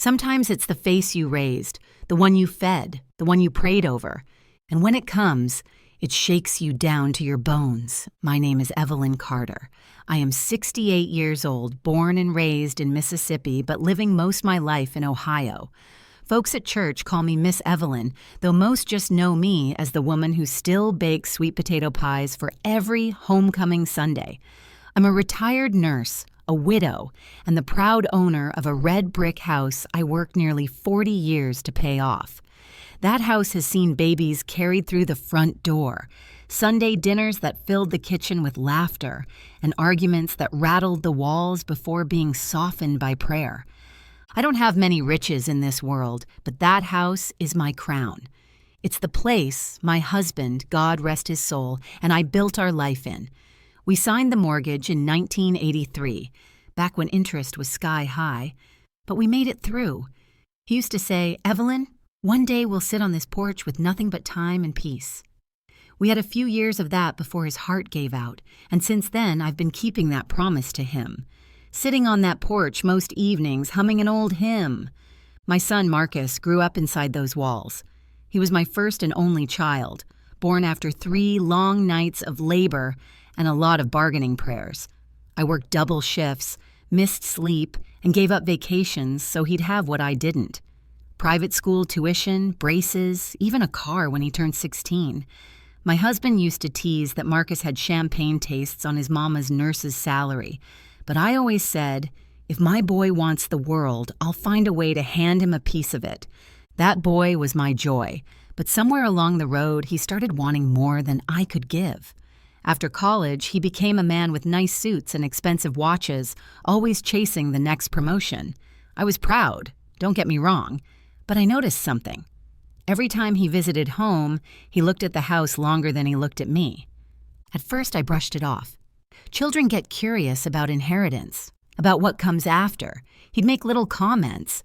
Sometimes it's the face you raised, the one you fed, the one you prayed over. And when it comes, it shakes you down to your bones. My name is Evelyn Carter. I am 68 years old, born and raised in Mississippi, but living most my life in Ohio. Folks at church call me Miss Evelyn, though most just know me as the woman who still bakes sweet potato pies for every homecoming Sunday. I'm a retired nurse, a widow, and the proud owner of a red brick house I worked nearly 40 years to pay off. That house has seen babies carried through the front door, Sunday dinners that filled the kitchen with laughter, and arguments that rattled the walls before being softened by prayer. I don't have many riches in this world, but that house is my crown. It's the place my husband, God rest his soul, and I built our life in. We signed the mortgage in 1983, back when interest was sky high, but we made it through. He used to say, "Evelyn, one day we'll sit on this porch with nothing but time and peace." We had a few years of that before his heart gave out, and since then I've been keeping that promise to him. Sitting on that porch most evenings humming an old hymn. My son Marcus grew up inside those walls. He was my first and only child, born after 3 long nights of labor and a lot of bargaining prayers. I worked double shifts, missed sleep, and gave up vacations so he'd have what I didn't. Private school tuition, braces, even a car when he turned 16. My husband used to tease that Marcus had champagne tastes on his mama's nurse's salary, but I always said, if my boy wants the world, I'll find a way to hand him a piece of it. That boy was my joy, but somewhere along the road he started wanting more than I could give. After college, he became a man with nice suits and expensive watches, always chasing the next promotion. I was proud, don't get me wrong, but I noticed something. Every time he visited home, he looked at the house longer than he looked at me. At first, I brushed it off. Children get curious about inheritance, about what comes after. He'd make little comments.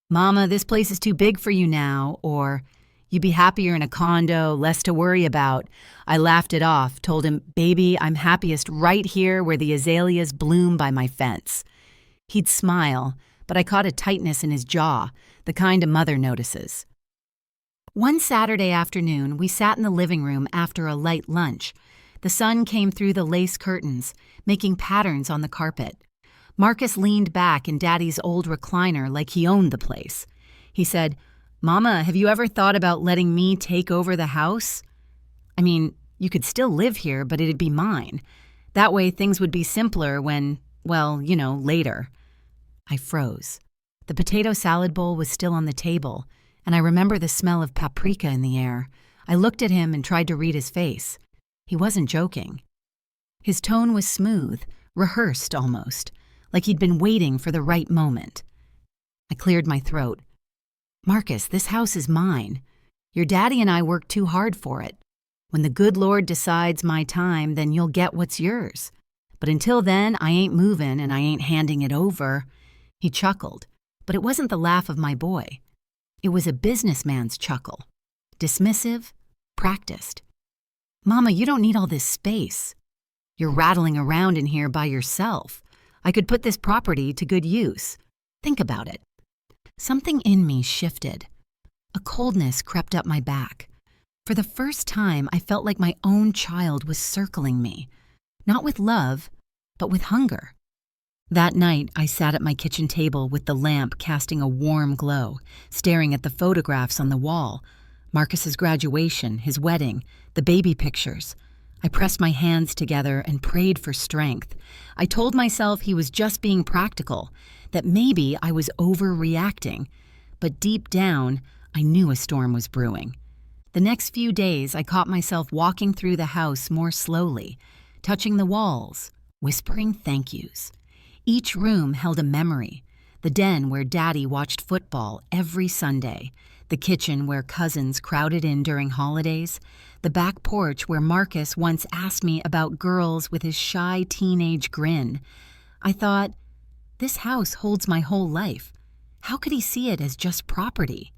"Mama, this place is too big for you now," or "You'd be happier in a condo, less to worry about." I laughed it off, told him, "Baby, I'm happiest right here where the azaleas bloom by my fence." He'd smile, but I caught a tightness in his jaw, the kind a mother notices. One Saturday afternoon, we sat in the living room after a light lunch. The sun came through the lace curtains, making patterns on the carpet. Marcus leaned back in Daddy's old recliner like he owned the place. He said, "Mama, have you ever thought about letting me take over the house? I mean, you could still live here, but it'd be mine. That way things would be simpler when, well, later." I froze. The potato salad bowl was still on the table, and I remember the smell of paprika in the air. I looked at him and tried to read his face. He wasn't joking. His tone was smooth, rehearsed almost, like he'd been waiting for the right moment. I cleared my throat. "Marcus, this house is mine. Your daddy and I worked too hard for it. When the good Lord decides my time, then you'll get what's yours. But until then, I ain't moving and I ain't handing it over." He chuckled, but it wasn't the laugh of my boy. It was a businessman's chuckle. Dismissive, practiced. "Mama, you don't need all this space. You're rattling around in here by yourself. I could put this property to good use. Think about it." Something in me shifted. A coldness crept up my back. For the first time, I felt like my own child was circling me, not with love, but with hunger. That night, I sat at my kitchen table with the lamp casting a warm glow, staring at the photographs on the wall. Marcus's graduation, his wedding, the baby pictures. I pressed my hands together and prayed for strength. I told myself he was just being practical, that maybe I was overreacting. But deep down, I knew a storm was brewing. The next few days, I caught myself walking through the house more slowly, touching the walls, whispering thank yous. Each room held a memory. The den where Daddy watched football every Sunday, the kitchen where cousins crowded in during holidays, the back porch where Marcus once asked me about girls with his shy teenage grin. I thought, this house holds my whole life. How could he see it as just property?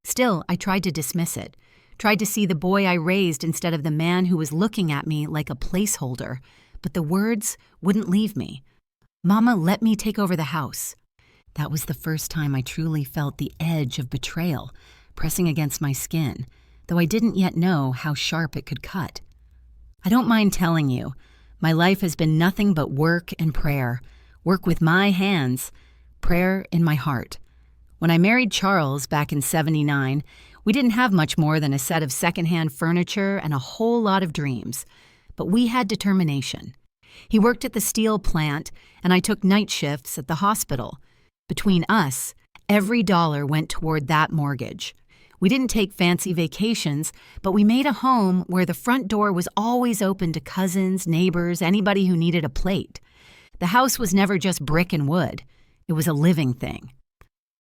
Still, I tried to dismiss it, tried to see the boy I raised instead of the man who was looking at me like a placeholder, but the words wouldn't leave me. "Mama, let me take over the house." That was the first time I truly felt the edge of betrayal pressing against my skin, though I didn't yet know how sharp it could cut. I don't mind telling you, my life has been nothing but work and prayer. Work with my hands, prayer in my heart. When I married Charles back in '79, we didn't have much more than a set of secondhand furniture and a whole lot of dreams. But we had determination. He worked at the steel plant, and I took night shifts at the hospital. Between us, every dollar went toward that mortgage. We didn't take fancy vacations, but we made a home where the front door was always open to cousins, neighbors, anybody who needed a plate. The house was never just brick and wood. It was a living thing.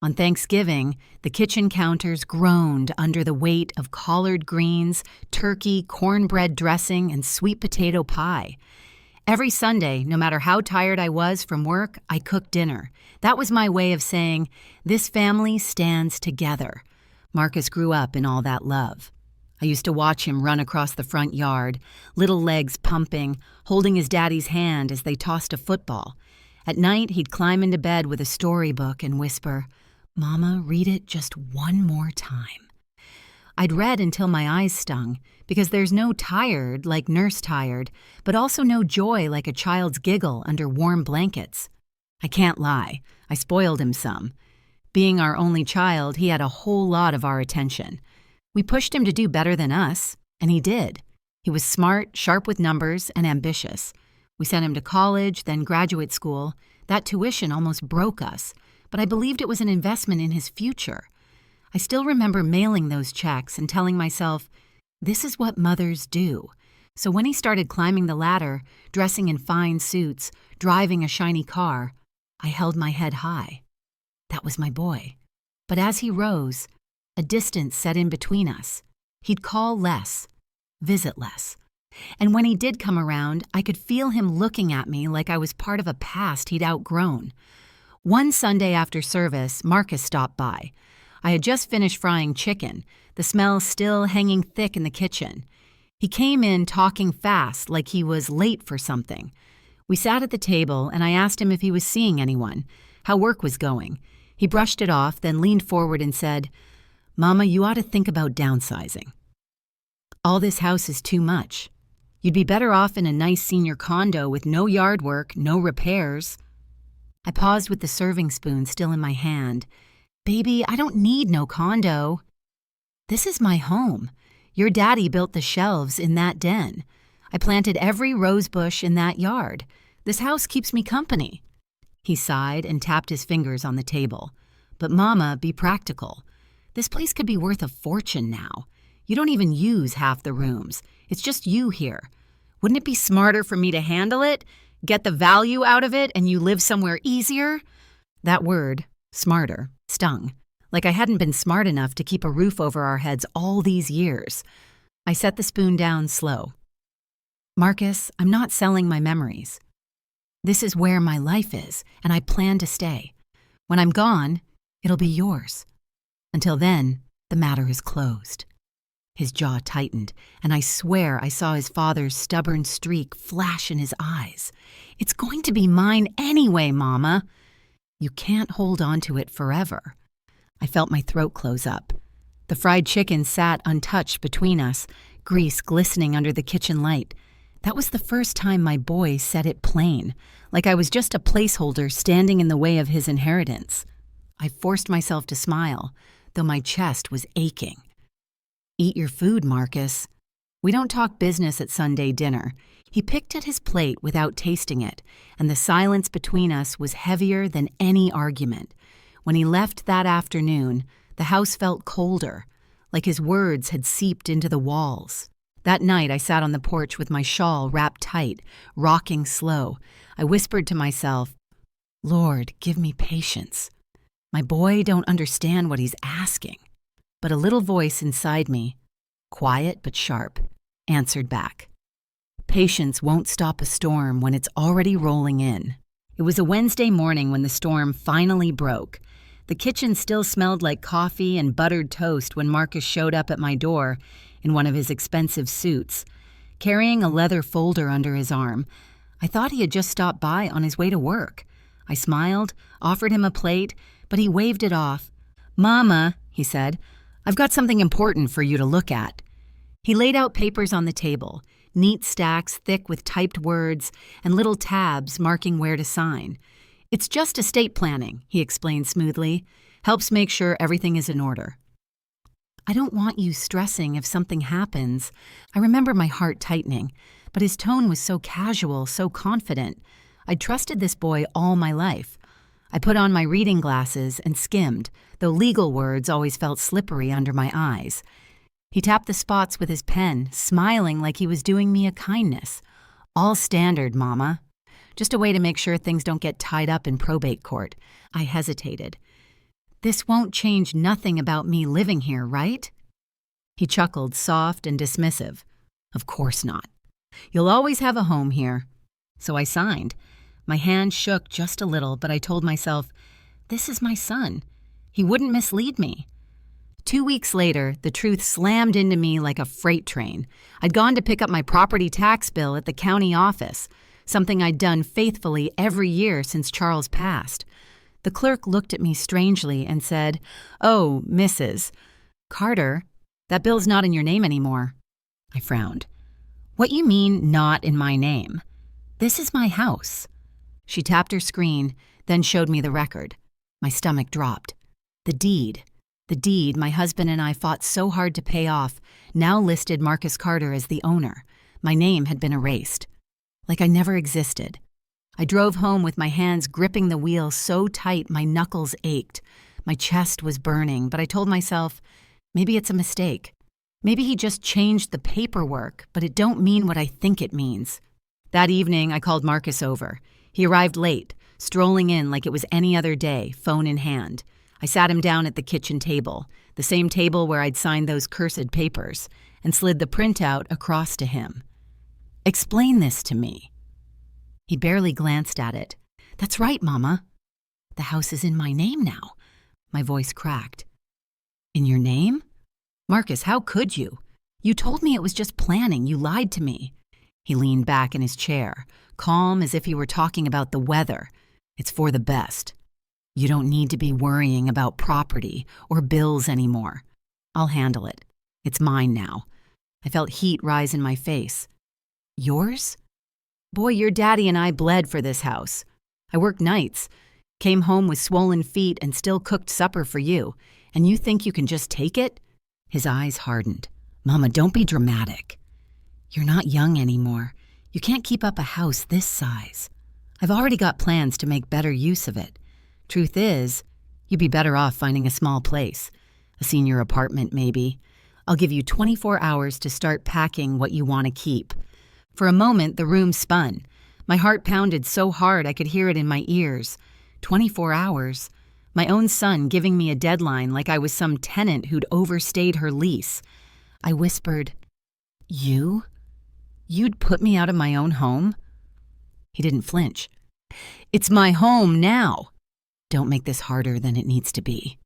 On Thanksgiving, the kitchen counters groaned under the weight of collard greens, turkey, cornbread dressing, and sweet potato pie. Every Sunday, no matter how tired I was from work, I cooked dinner. That was my way of saying, this family stands together. Marcus grew up in all that love. I used to watch him run across the front yard, little legs pumping, holding his daddy's hand as they tossed a football. At night, he'd climb into bed with a storybook and whisper, "Mama, read it just one more time." I'd read until my eyes stung, because there's no tired like nurse tired, but also no joy like a child's giggle under warm blankets. I can't lie, I spoiled him some. Being our only child, he had a whole lot of our attention. We pushed him to do better than us, and he did. He was smart, sharp with numbers, and ambitious. We sent him to college, then graduate school. That tuition almost broke us, but I believed it was an investment in his future. I still remember mailing those checks and telling myself, this is what mothers do. So when he started climbing the ladder, dressing in fine suits, driving a shiny car, I held my head high. That was my boy. But as he rose, a distance set in between us. He'd call less, visit less. And when he did come around, I could feel him looking at me like I was part of a past he'd outgrown. One Sunday after service, Marcus stopped by. I had just finished frying chicken, the smell still hanging thick in the kitchen. He came in talking fast like he was late for something. We sat at the table, and I asked him if he was seeing anyone, how work was going. He brushed it off, then leaned forward and said, "Mama, you ought to think about downsizing. All this house is too much. You'd be better off in a nice senior condo with no yard work, no repairs." I paused with the serving spoon still in my hand. "Baby, I don't need no condo. This is my home. Your daddy built the shelves in that den. I planted every rose bush in that yard. This house keeps me company." He sighed and tapped his fingers on the table. "But Mama, be practical. This place could be worth a fortune now. You don't even use half the rooms. It's just you here. Wouldn't it be smarter for me to handle it, get the value out of it, and you live somewhere easier?" That word, smarter, stung, like I hadn't been smart enough to keep a roof over our heads all these years. I set the spoon down slow. "Marcus, I'm not selling my memories. This is where my life is, and I plan to stay. When I'm gone, it'll be yours. Until then, the matter is closed." His jaw tightened, and I swear I saw his father's stubborn streak flash in his eyes. "It's going to be mine anyway, Mama." "You can't hold on to it forever." I felt my throat close up. The fried chicken sat untouched between us, grease glistening under the kitchen light. That was the first time my boy said it plain, like I was just a placeholder standing in the way of his inheritance. I forced myself to smile, though my chest was aching. "Eat your food, Marcus. We don't talk business at Sunday dinner." He picked at his plate without tasting it, and the silence between us was heavier than any argument. When he left that afternoon, the house felt colder, like his words had seeped into the walls. That night, I sat on the porch with my shawl wrapped tight, rocking slow. I whispered to myself, "Lord, give me patience. My boy don't understand what he's asking." But a little voice inside me, quiet but sharp, answered back. Patience won't stop a storm when it's already rolling in. It was a Wednesday morning when the storm finally broke. The kitchen still smelled like coffee and buttered toast when Marcus showed up at my door in one of his expensive suits, carrying a leather folder under his arm. I thought he had just stopped by on his way to work. I smiled, offered him a plate, but he waved it off. "Mama," he said, "I've got something important for you to look at." He laid out papers on the table, neat stacks thick with typed words and little tabs marking where to sign. "It's just estate planning," he explained smoothly. "Helps make sure everything is in order." "I don't want you stressing if something happens." I remember my heart tightening, but his tone was so casual, so confident. I'd trusted this boy all my life. I put on my reading glasses and skimmed, though legal words always felt slippery under my eyes. He tapped the spots with his pen, smiling like he was doing me a kindness. "All standard, Mama. Just a way to make sure things don't get tied up in probate court." I hesitated. "This won't change nothing about me living here, right?" He chuckled, soft and dismissive. "Of course not. You'll always have a home here." So I signed. My hand shook just a little, but I told myself, this is my son. He wouldn't mislead me. 2 weeks later, the truth slammed into me like a freight train. I'd gone to pick up my property tax bill at the county office, something I'd done faithfully every year since Charles passed. The clerk looked at me strangely and said, "Oh, Mrs. Carter, that bill's not in your name anymore." I frowned. "What you mean, not in my name? This is my house." She tapped her screen, then showed me the record. My stomach dropped. The deed my husband and I fought so hard to pay off, now listed Marcus Carter as the owner. My name had been erased. Like I never existed. I drove home with my hands gripping the wheel so tight my knuckles ached. My chest was burning, but I told myself, maybe it's a mistake. Maybe he just changed the paperwork, but it don't mean what I think it means. That evening, I called Marcus over. He arrived late, strolling in like it was any other day, phone in hand. I sat him down at the kitchen table, the same table where I'd signed those cursed papers, and slid the printout across to him. "Explain this to me." He barely glanced at it. "That's right, Mama. The house is in my name now." My voice cracked. "In your name? Marcus, how could you? You told me it was just planning. You lied to me." He leaned back in his chair, calm as if he were talking about the weather. "It's for the best. You don't need to be worrying about property or bills anymore. I'll handle it. It's mine now." I felt heat rise in my face. "Yours? Boy, your daddy and I bled for this house. I worked nights, came home with swollen feet and still cooked supper for you, and you think you can just take it?" His eyes hardened. "Mama, don't be dramatic. You're not young anymore. You can't keep up a house this size. I've already got plans to make better use of it. Truth is, you'd be better off finding a small place. A senior apartment, maybe. I'll give you 24 hours to start packing what you want to keep." For a moment, the room spun. My heart pounded so hard I could hear it in my ears. 24 hours? My own son giving me a deadline like I was some tenant who'd overstayed her lease. I whispered, "You? You'd put me out of my own home?" He didn't flinch. "It's my home now. Don't make this harder than it needs to be."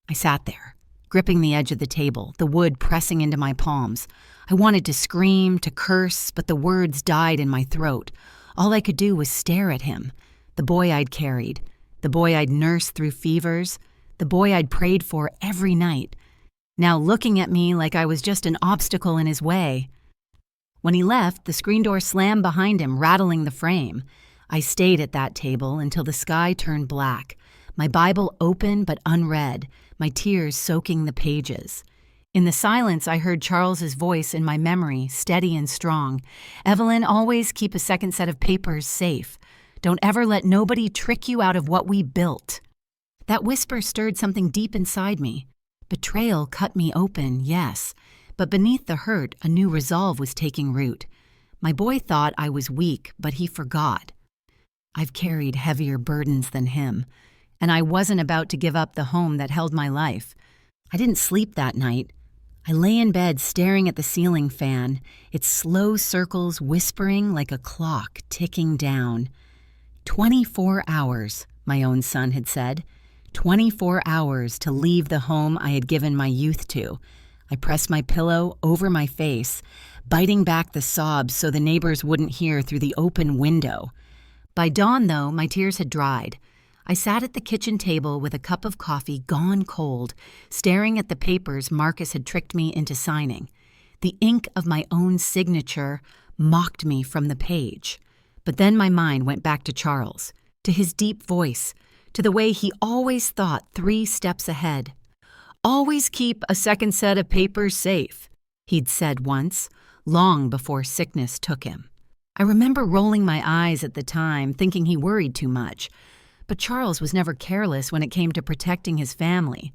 I sat there, gripping the edge of the table, the wood pressing into my palms. I wanted to scream, to curse, but the words died in my throat. All I could do was stare at him, the boy I'd carried, the boy I'd nursed through fevers, the boy I'd prayed for every night, now looking at me like I was just an obstacle in his way. When he left, the screen door slammed behind him, rattling the frame. I stayed at that table until the sky turned black, my Bible open but unread, my tears soaking the pages. In the silence, I heard Charles's voice in my memory, steady and strong. "Evelyn, always keep a second set of papers safe. Don't ever let nobody trick you out of what we built." That whisper stirred something deep inside me. Betrayal cut me open, yes, but beneath the hurt, a new resolve was taking root. My boy thought I was weak, but he forgot. I've carried heavier burdens than him, and I wasn't about to give up the home that held my life. I didn't sleep that night. I lay in bed staring at the ceiling fan, its slow circles whispering like a clock ticking down. 24 hours, my own son had said. 24 hours to leave the home I had given my youth to. I pressed my pillow over my face, biting back the sobs so the neighbors wouldn't hear through the open window. By dawn, though, my tears had dried. I sat at the kitchen table with a cup of coffee gone cold, staring at the papers Marcus had tricked me into signing. The ink of my own signature mocked me from the page. But then my mind went back to Charles, to his deep voice, to the way he always thought 3 steps ahead. "Always keep a second set of papers safe," he'd said once, long before sickness took him. I remember rolling my eyes at the time, thinking he worried too much. But Charles was never careless when it came to protecting his family.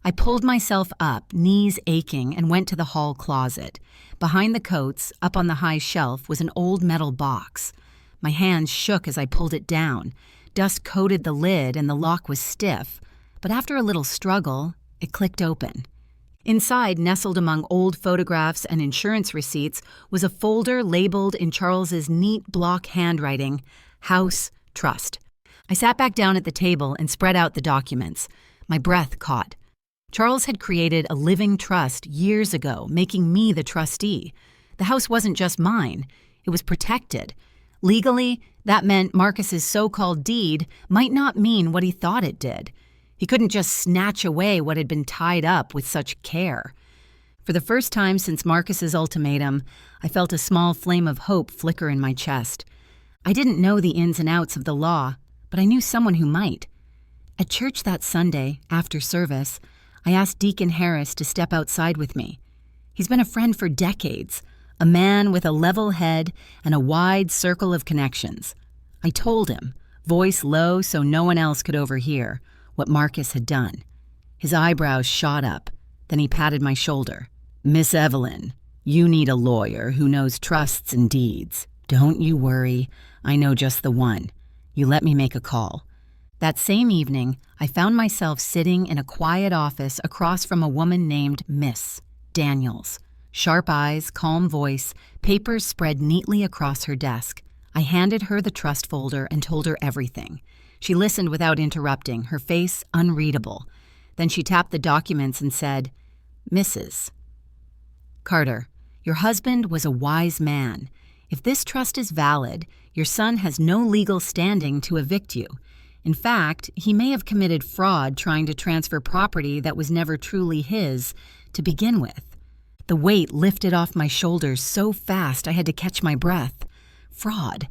I pulled myself up, knees aching, and went to the hall closet. Behind the coats, up on the high shelf, was an old metal box. My hands shook as I pulled it down. Dust coated the lid and the lock was stiff, but after a little struggle, it clicked open. Inside, nestled among old photographs and insurance receipts, was a folder labeled in Charles's neat block handwriting, House Trust. I sat back down at the table and spread out the documents. My breath caught. Charles had created a living trust years ago, making me the trustee. The house wasn't just mine. It was protected. Legally, that meant Marcus's so-called deed might not mean what he thought it did. He couldn't just snatch away what had been tied up with such care. For the first time since Marcus's ultimatum, I felt a small flame of hope flicker in my chest. I didn't know the ins and outs of the law, but I knew someone who might. At church that Sunday, after service, I asked Deacon Harris to step outside with me. He's been a friend for decades, a man with a level head and a wide circle of connections. I told him, voice low so no one else could overhear, what Marcus had done. His eyebrows shot up. Then he patted my shoulder. "Miss Evelyn, you need a lawyer who knows trusts and deeds. Don't you worry. I know just the one. You let me make a call." That same evening, I found myself sitting in a quiet office across from a woman named Miss Daniels. Sharp eyes, calm voice, papers spread neatly across her desk. I handed her the trust folder and told her everything. She listened without interrupting, her face unreadable. Then she tapped the documents and said, "Mrs. Carter, your husband was a wise man. If this trust is valid, your son has no legal standing to evict you. In fact, he may have committed fraud trying to transfer property that was never truly his to begin with." The weight lifted off my shoulders so fast I had to catch my breath. Fraud.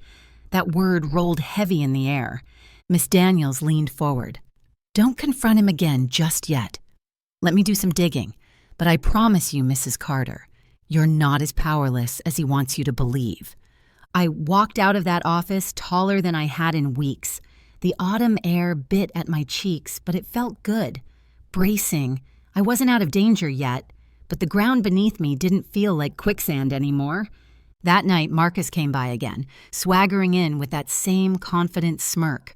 That word rolled heavy in the air. Miss Daniels leaned forward. "Don't confront him again just yet. Let me do some digging. But I promise you, Mrs. Carter, you're not as powerless as he wants you to believe." I walked out of that office taller than I had in weeks. The autumn air bit at my cheeks, but it felt good. Bracing. I wasn't out of danger yet, but the ground beneath me didn't feel like quicksand anymore. That night, Marcus came by again, swaggering in with that same confident smirk.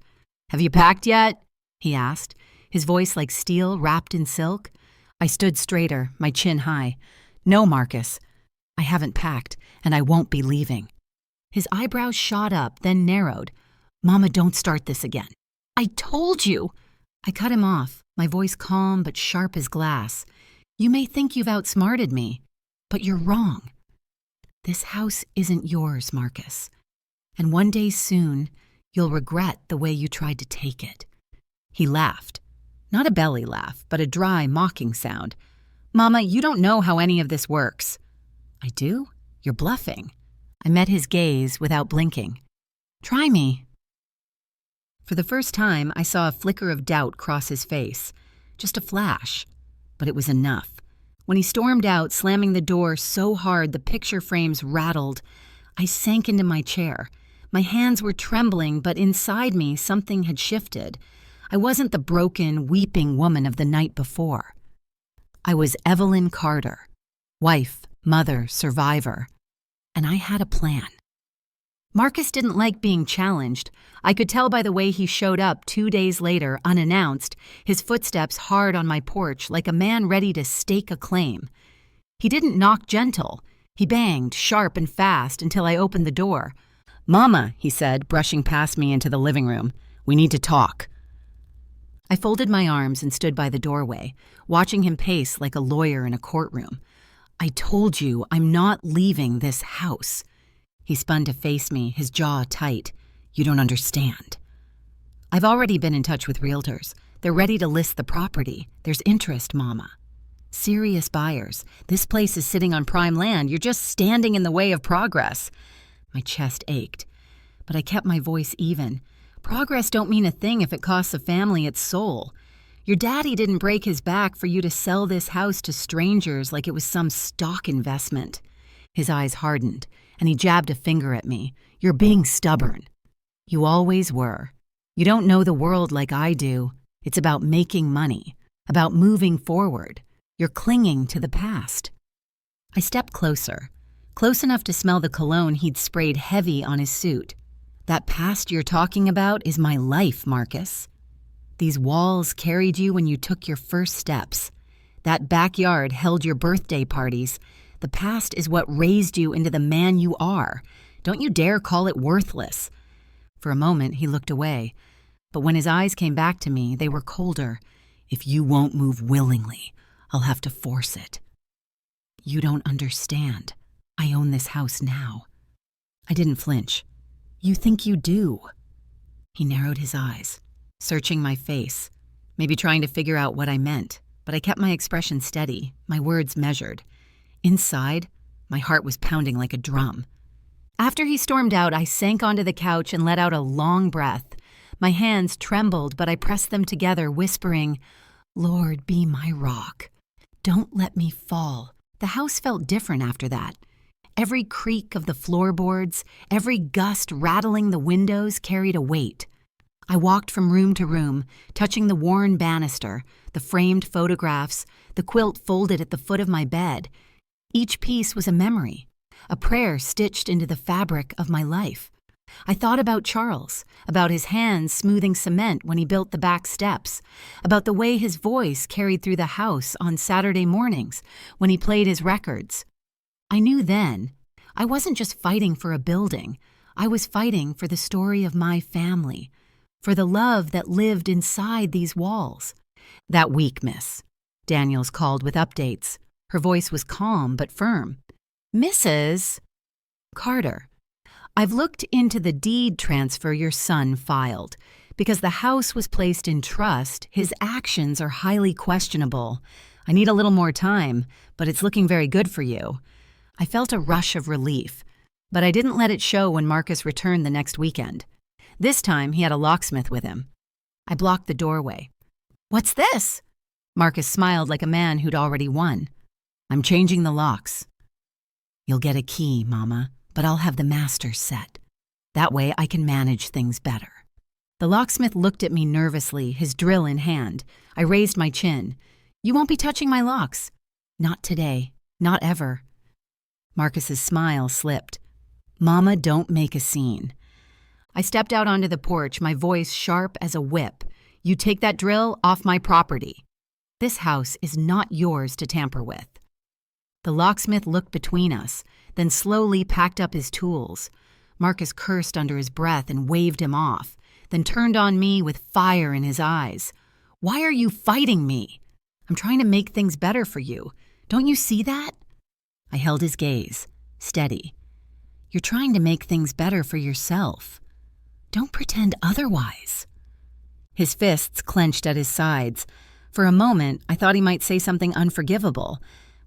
"Have you packed yet?" he asked, his voice like steel wrapped in silk. I stood straighter, my chin high. "No, Marcus. I haven't packed, and I won't be leaving." His eyebrows shot up, then narrowed. "Mama, don't start this again." "I told you!" I cut him off, my voice calm but sharp as glass. "You may think you've outsmarted me, but you're wrong. This house isn't yours, Marcus. And one day soon, you'll regret the way you tried to take it." He laughed. Not a belly laugh, but a dry, mocking sound. "Mama, you don't know how any of this works." "I do? You're bluffing." I met his gaze without blinking. "Try me." For the first time, I saw a flicker of doubt cross his face. Just a flash. But it was enough. When he stormed out, slamming the door so hard the picture frames rattled, I sank into my chair. My hands were trembling, but inside me something had shifted. I wasn't the broken, weeping woman of the night before. I was Evelyn Carter, wife, mother, survivor, and I had a plan. Marcus didn't like being challenged. I could tell by the way he showed up 2 days later, unannounced, his footsteps hard on my porch like a man ready to stake a claim. He didn't knock gentle. He banged, sharp and fast, until I opened the door. "Mama," he said, brushing past me into the living room, "we need to talk." I folded my arms and stood by the doorway, watching him pace like a lawyer in a courtroom. "I told you I'm not leaving this house." He spun to face me, his jaw tight. "You don't understand." I've already been in touch with realtors. They're ready to list the property. There's interest, Mama. Serious buyers. This place is sitting on prime land. You're just standing in the way of progress. My chest ached, but I kept my voice even. Progress don't mean a thing if it costs a family its soul. Your daddy didn't break his back for you to sell this house to strangers like it was some stock investment. His eyes hardened, and he jabbed a finger at me. You're being stubborn. You always were. You don't know the world like I do. It's about making money, about moving forward. You're clinging to the past. I stepped closer, close enough to smell the cologne he'd sprayed heavy on his suit. That past you're talking about is my life, Marcus. These walls carried you when you took your first steps. That backyard held your birthday parties. The past is what raised you into the man you are. Don't you dare call it worthless. For a moment, he looked away. But when his eyes came back to me, they were colder. If you won't move willingly, I'll have to force it. You don't understand. I own this house now. I didn't flinch. You think you do. He narrowed his eyes, searching my face, maybe trying to figure out what I meant, but I kept my expression steady, my words measured. Inside, my heart was pounding like a drum. After he stormed out, I sank onto the couch and let out a long breath. My hands trembled, but I pressed them together, whispering, Lord, be my rock. Don't let me fall. The house felt different after that. Every creak of the floorboards, every gust rattling the windows carried a weight. I walked from room to room, touching the worn banister, the framed photographs, the quilt folded at the foot of my bed. Each piece was a memory, a prayer stitched into the fabric of my life. I thought about Charles, about his hands smoothing cement when he built the back steps, about the way his voice carried through the house on Saturday mornings when he played his records. I knew then I wasn't just fighting for a building. I was fighting for the story of my family, for the love that lived inside these walls. That week, miss, Daniels called with updates. Her voice was calm but firm. Mrs. Carter, I've looked into the deed transfer your son filed. Because the house was placed in trust, his actions are highly questionable. I need a little more time, but it's looking very good for you. I felt a rush of relief, but I didn't let it show when Marcus returned the next weekend. This time, he had a locksmith with him. I blocked the doorway. What's this? Marcus smiled like a man who'd already won. I'm changing the locks. You'll get a key, Mama, but I'll have the master set. That way I can manage things better. The locksmith looked at me nervously, his drill in hand. I raised my chin. You won't be touching my locks. Not today. Not ever. Marcus's smile slipped. Mama, don't make a scene. I stepped out onto the porch, my voice sharp as a whip. You take that drill off my property. This house is not yours to tamper with. The locksmith looked between us, then slowly packed up his tools. Marcus cursed under his breath and waved him off, then turned on me with fire in his eyes. Why are you fighting me? I'm trying to make things better for you. Don't you see that? I held his gaze, steady. You're trying to make things better for yourself. Don't pretend otherwise. His fists clenched at his sides. For a moment, I thought he might say something unforgivable,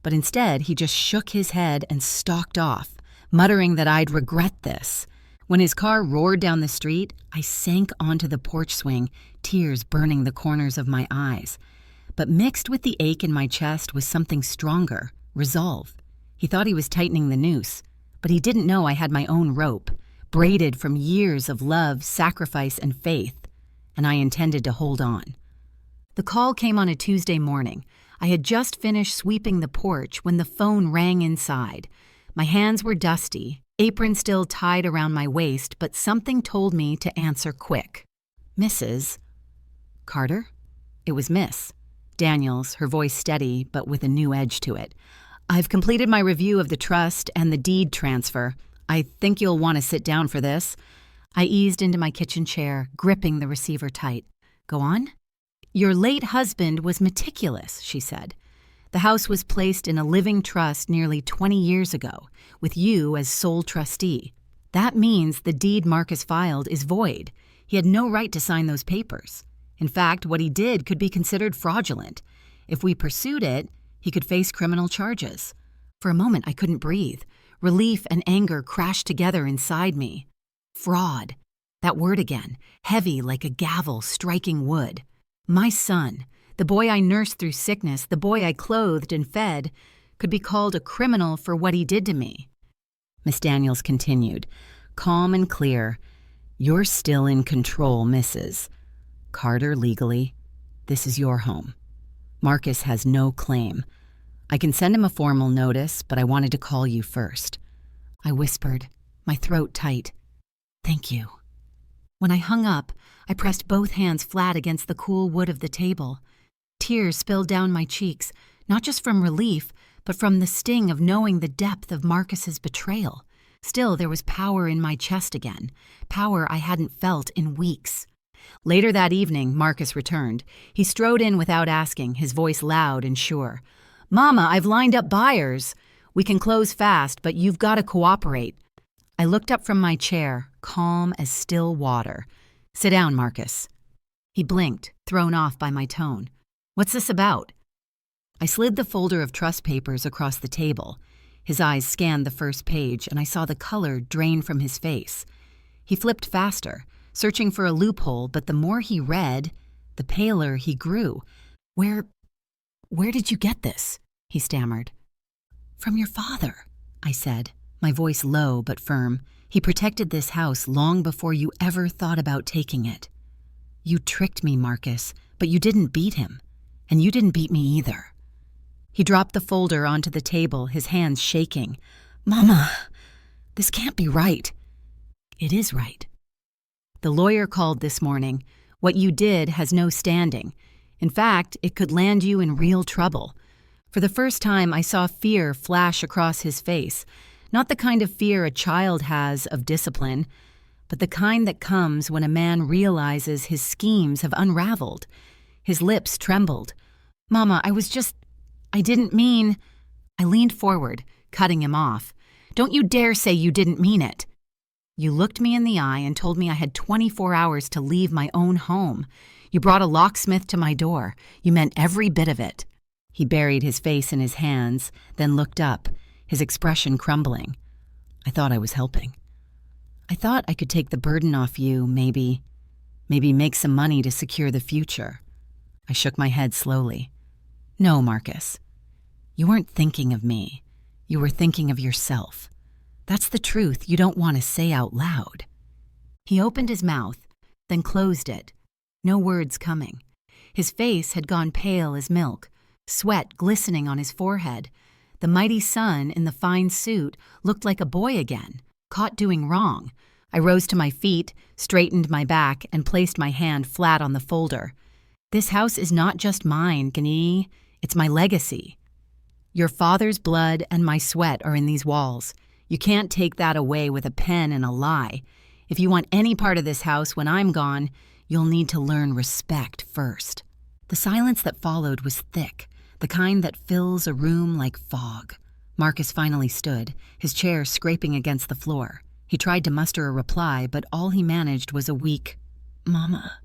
but instead he just shook his head and stalked off, muttering that I'd regret this. When his car roared down the street, I sank onto the porch swing, tears burning the corners of my eyes. But mixed with the ache in my chest was something stronger, resolve. He thought he was tightening the noose, but he didn't know I had my own rope, braided from years of love, sacrifice, and faith, and I intended to hold on. The call came on a Tuesday morning. I had just finished sweeping the porch when the phone rang inside. My hands were dusty, apron still tied around my waist, but something told me to answer quick. Mrs. Carter? It was Miss. Daniels, her voice steady, but with a new edge to it. I've completed my review of the trust and the deed transfer. I think you'll want to sit down for this. I eased into my kitchen chair, gripping the receiver tight. Go on? Your late husband was meticulous, she said. The house was placed in a living trust nearly 20 years ago, with you as sole trustee. That means the deed Marcus filed is void. He had no right to sign those papers. In fact, what he did could be considered fraudulent. If we pursued it, he could face criminal charges. For a moment, I couldn't breathe. Relief and anger crashed together inside me. Fraud. That word again, heavy like a gavel striking wood. My son, the boy I nursed through sickness, the boy I clothed and fed, could be called a criminal for what he did to me. Miss Daniels continued, calm and clear. You're still in control, Mrs. Carter, legally. This is your home. Marcus has no claim. I can send him a formal notice, but I wanted to call you first. I whispered, my throat tight. Thank you. When I hung up, I pressed both hands flat against the cool wood of the table. Tears spilled down my cheeks, not just from relief, but from the sting of knowing the depth of Marcus's betrayal. Still, there was power in my chest again, power I hadn't felt in weeks. Later that evening, Marcus returned. He strode in without asking, his voice loud and sure. Mama, I've lined up buyers. We can close fast, but you've got to cooperate. I looked up from my chair, calm as still water. Sit down, Marcus. He blinked, thrown off by my tone. What's this about? I slid the folder of trust papers across the table. His eyes scanned the first page, and I saw the color drain from his face. He flipped faster, searching for a loophole, but the more he read, the paler he grew. Where did you get this? He stammered. From your father, I said, my voice low but firm. He protected this house long before you ever thought about taking it. You tricked me, Marcus, but you didn't beat him. And you didn't beat me either. He dropped the folder onto the table, his hands shaking. Mama, this can't be right. It is right. The lawyer called this morning. What you did has no standing. In fact, it could land you in real trouble. For the first time, I saw fear flash across his face. Not the kind of fear a child has of discipline, but the kind that comes when a man realizes his schemes have unraveled. His lips trembled. Mama, I didn't mean... I leaned forward, cutting him off. Don't you dare say you didn't mean it. You looked me in the eye and told me I had 24 hours to leave my own home. You brought a locksmith to my door. You meant every bit of it. He buried his face in his hands, then looked up, his expression crumbling. I thought I was helping. I thought I could take the burden off you, maybe make some money to secure the future. I shook my head slowly. No, Marcus. You weren't thinking of me. You were thinking of yourself. That's the truth you don't want to say out loud. He opened his mouth, then closed it. No words coming. His face had gone pale as milk, sweat glistening on his forehead. The mighty sun in the fine suit looked like a boy again, caught doing wrong. I rose to my feet, straightened my back, and placed my hand flat on the folder. This house is not just mine, Gani. It's my legacy. Your father's blood and my sweat are in these walls. You can't take that away with a pen and a lie. If you want any part of this house when I'm gone, you'll need to learn respect first. The silence that followed was thick, the kind that fills a room like fog. Marcus finally stood, his chair scraping against the floor. He tried to muster a reply, but all he managed was a weak, "Mama,"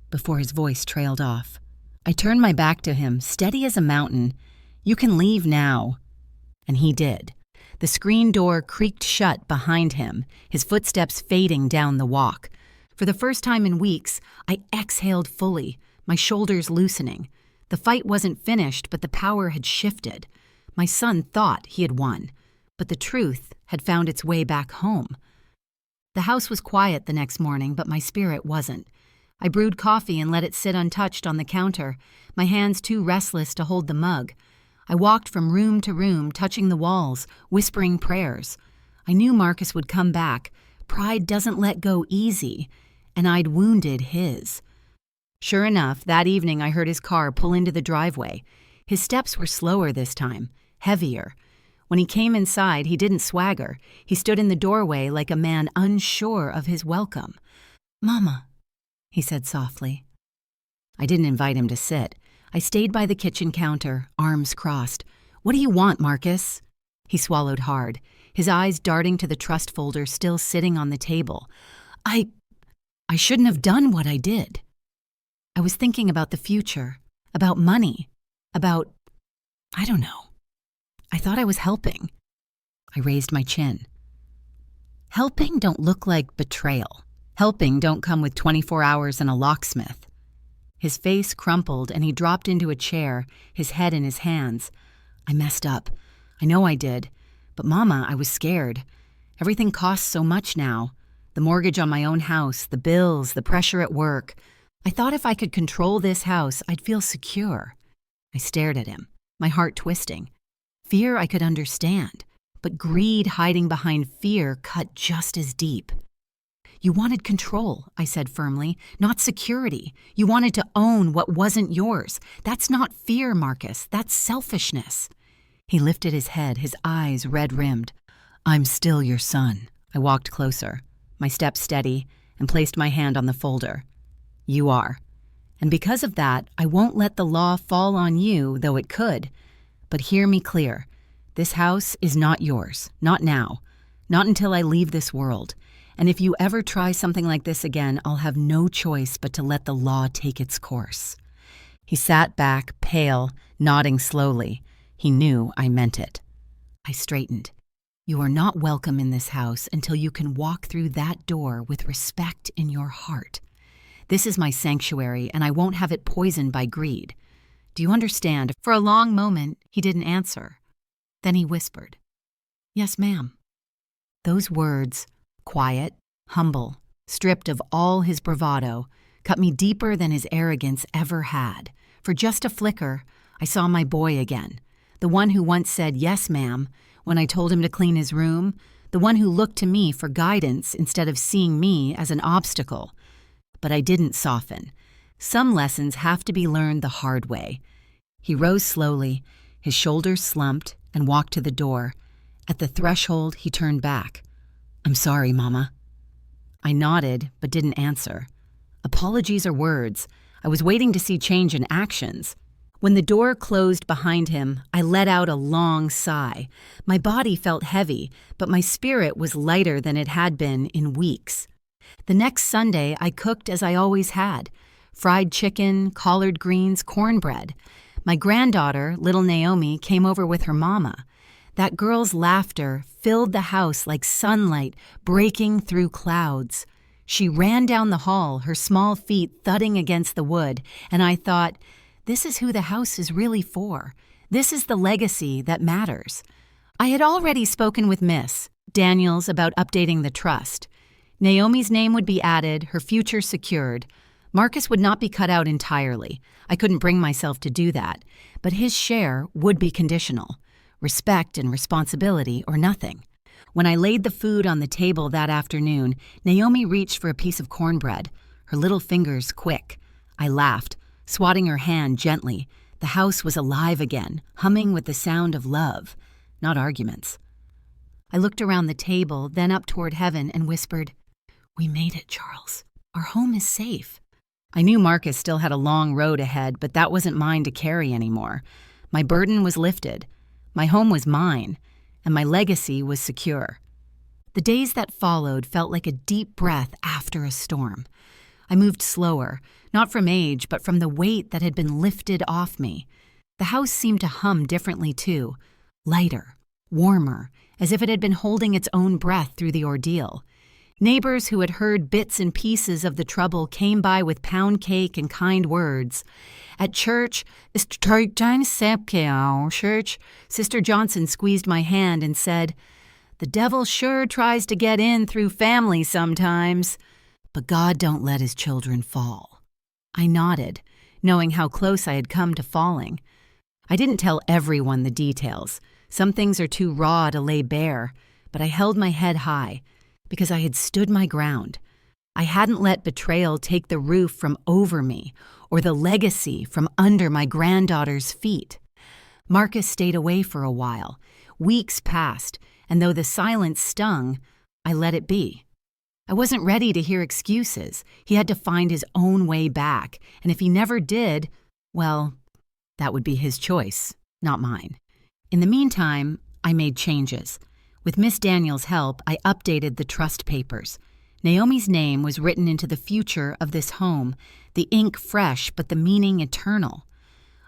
before his voice trailed off. I turned my back to him, steady as a mountain. You can leave now. And he did. The screen door creaked shut behind him, his footsteps fading down the walk. For the first time in weeks, I exhaled fully, my shoulders loosening. The fight wasn't finished, but the power had shifted. My son thought he had won, but the truth had found its way back home. The house was quiet the next morning, but my spirit wasn't. I brewed coffee and let it sit untouched on the counter, my hands too restless to hold the mug. I walked from room to room, touching the walls, whispering prayers. I knew Marcus would come back. Pride doesn't let go easy, and I'd wounded his. Sure enough, that evening I heard his car pull into the driveway. His steps were slower this time, heavier. When he came inside, he didn't swagger. He stood in the doorway like a man unsure of his welcome. "Mama," he said softly. I didn't invite him to sit. I stayed by the kitchen counter, arms crossed. "What do you want, Marcus?" He swallowed hard, his eyes darting to the trust folder still sitting on the table. I shouldn't have done what I did. I was thinking about the future, about money, about, I don't know. I thought I was helping. I raised my chin. Helping don't look like betrayal. Helping don't come with 24 hours and a locksmith. His face crumpled and he dropped into a chair, his head in his hands. I messed up. I know I did. But Mama, I was scared. Everything costs so much now. The mortgage on my own house, the bills, the pressure at work. I thought if I could control this house, I'd feel secure. I stared at him, my heart twisting. Fear I could understand, but greed hiding behind fear cut just as deep. You wanted control, I said firmly, not security. You wanted to own what wasn't yours. That's not fear, Marcus. That's selfishness. He lifted his head, his eyes red-rimmed. I'm still your son. I walked closer, my step steady, and placed my hand on the folder. You are. And because of that, I won't let the law fall on you, though it could. But hear me clear. This house is not yours. Not now. Not until I leave this world. And if you ever try something like this again, I'll have no choice but to let the law take its course. He sat back, pale, nodding slowly. He knew I meant it. I straightened. You are not welcome in this house until you can walk through that door with respect in your heart. This is my sanctuary, and I won't have it poisoned by greed. Do you understand? For a long moment, he didn't answer. Then he whispered, Yes, ma'am. Those words, quiet, humble, stripped of all his bravado, cut me deeper than his arrogance ever had. For just a flicker, I saw my boy again, the one who once said, Yes, ma'am, when I told him to clean his room, the one who looked to me for guidance instead of seeing me as an obstacle. But I didn't soften. Some lessons have to be learned the hard way. He rose slowly, his shoulders slumped, and walked to the door. At the threshold, he turned back. I'm sorry, Mama. I nodded, but didn't answer. Apologies are words. I was waiting to see change in actions. When the door closed behind him, I let out a long sigh. My body felt heavy, but my spirit was lighter than it had been in weeks. The next Sunday, I cooked as I always had. Fried chicken, collard greens, cornbread. My granddaughter, little Naomi, came over with her mama. That girl's laughter filled the house like sunlight breaking through clouds. She ran down the hall, her small feet thudding against the wood, and I thought, this is who the house is really for. This is the legacy that matters. I had already spoken with Miss Daniels about updating the trust. Naomi's name would be added, her future secured. Marcus would not be cut out entirely. I couldn't bring myself to do that, but his share would be conditional. Respect and responsibility or nothing. When I laid the food on the table that afternoon, Naomi reached for a piece of cornbread, her little fingers quick. I laughed, swatting her hand gently. The house was alive again, humming with the sound of love, not arguments. I looked around the table, then up toward heaven and whispered, We made it, Charles. Our home is safe. I knew Marcus still had a long road ahead, but that wasn't mine to carry anymore. My burden was lifted. My home was mine, and my legacy was secure. The days that followed felt like a deep breath after a storm. I moved slower, not from age, but from the weight that had been lifted off me. The house seemed to hum differently too, lighter, warmer, as if it had been holding its own breath through the ordeal. Neighbors who had heard bits and pieces of the trouble came by with pound cake and kind words. At church, Sister Johnson squeezed my hand and said, The devil sure tries to get in through family sometimes, but God don't let his children fall. I nodded, knowing how close I had come to falling. I didn't tell everyone the details. Some things are too raw to lay bare, but I held my head high, because I had stood my ground. I hadn't let betrayal take the roof from over me or the legacy from under my granddaughter's feet. Marcus stayed away for a while. Weeks passed, and though the silence stung, I let it be. I wasn't ready to hear excuses. He had to find his own way back, and if he never did, well, that would be his choice, not mine. In the meantime, I made changes. With Miss Daniels' help, I updated the trust papers. Naomi's name was written into the future of this home, the ink fresh but the meaning eternal.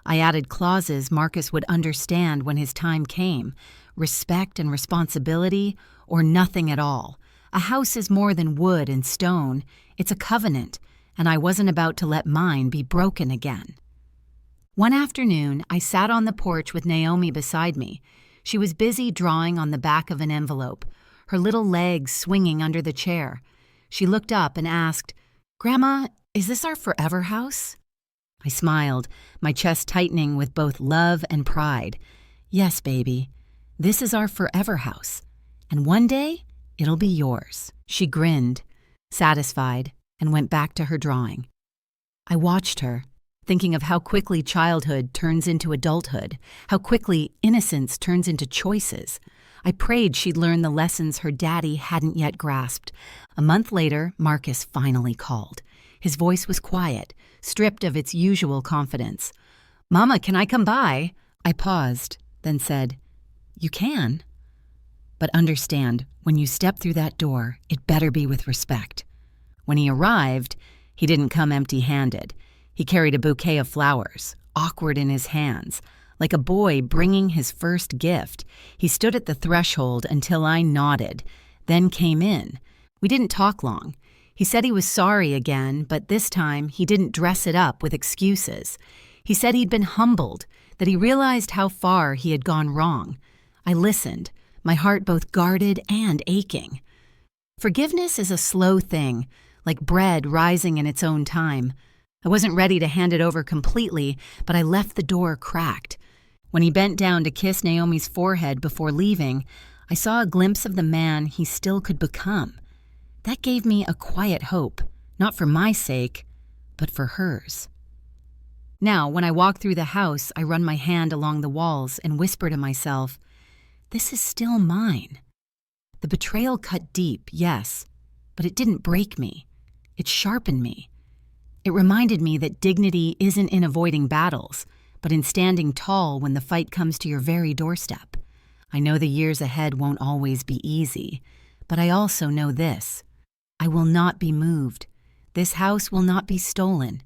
I added clauses Marcus would understand when his time came: respect and responsibility, or nothing at all. A house is more than wood and stone. It's a covenant, and I wasn't about to let mine be broken again. One afternoon, I sat on the porch with Naomi beside me. She was busy drawing on the back of an envelope, her little legs swinging under the chair. She looked up and asked, "Grandma, is this our forever house?" I smiled, my chest tightening with both love and pride. "Yes, baby, this is our forever house, and one day it'll be yours." She grinned, satisfied, and went back to her drawing. I watched her, thinking of how quickly childhood turns into adulthood, how quickly innocence turns into choices. I prayed she'd learn the lessons her daddy hadn't yet grasped. A month later, Marcus finally called. His voice was quiet, stripped of its usual confidence. "Mama, can I come by?" I paused, then said, "You can. But understand, when you step through that door, it better be with respect." When he arrived, he didn't come empty-handed. He carried a bouquet of flowers, awkward in his hands, like a boy bringing his first gift. He stood at the threshold until I nodded, then came in. We didn't talk long. He said he was sorry again, but this time he didn't dress it up with excuses. He said he'd been humbled, that he realized how far he had gone wrong. I listened, my heart both guarded and aching. Forgiveness is a slow thing, like bread rising in its own time. I wasn't ready to hand it over completely, but I left the door cracked. When he bent down to kiss Naomi's forehead before leaving, I saw a glimpse of the man he still could become. That gave me a quiet hope, not for my sake, but for hers. Now, when I walk through the house, I run my hand along the walls and whisper to myself, "This is still mine." The betrayal cut deep, yes, but it didn't break me. It sharpened me. It reminded me that dignity isn't in avoiding battles, but in standing tall when the fight comes to your very doorstep. I know the years ahead won't always be easy, but I also know this: I will not be moved. This house will not be stolen.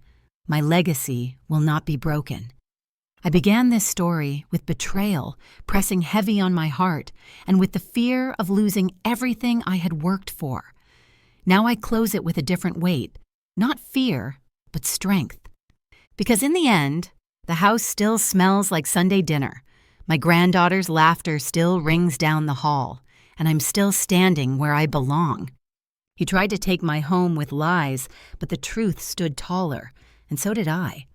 My legacy will not be broken. I began this story with betrayal pressing heavy on my heart and with the fear of losing everything I had worked for. Now I close it with a different weight, not fear, but strength. Because in the end, the house still smells like Sunday dinner. My granddaughter's laughter still rings down the hall, and I'm still standing where I belong. He tried to take my home with lies, but the truth stood taller, and so did I.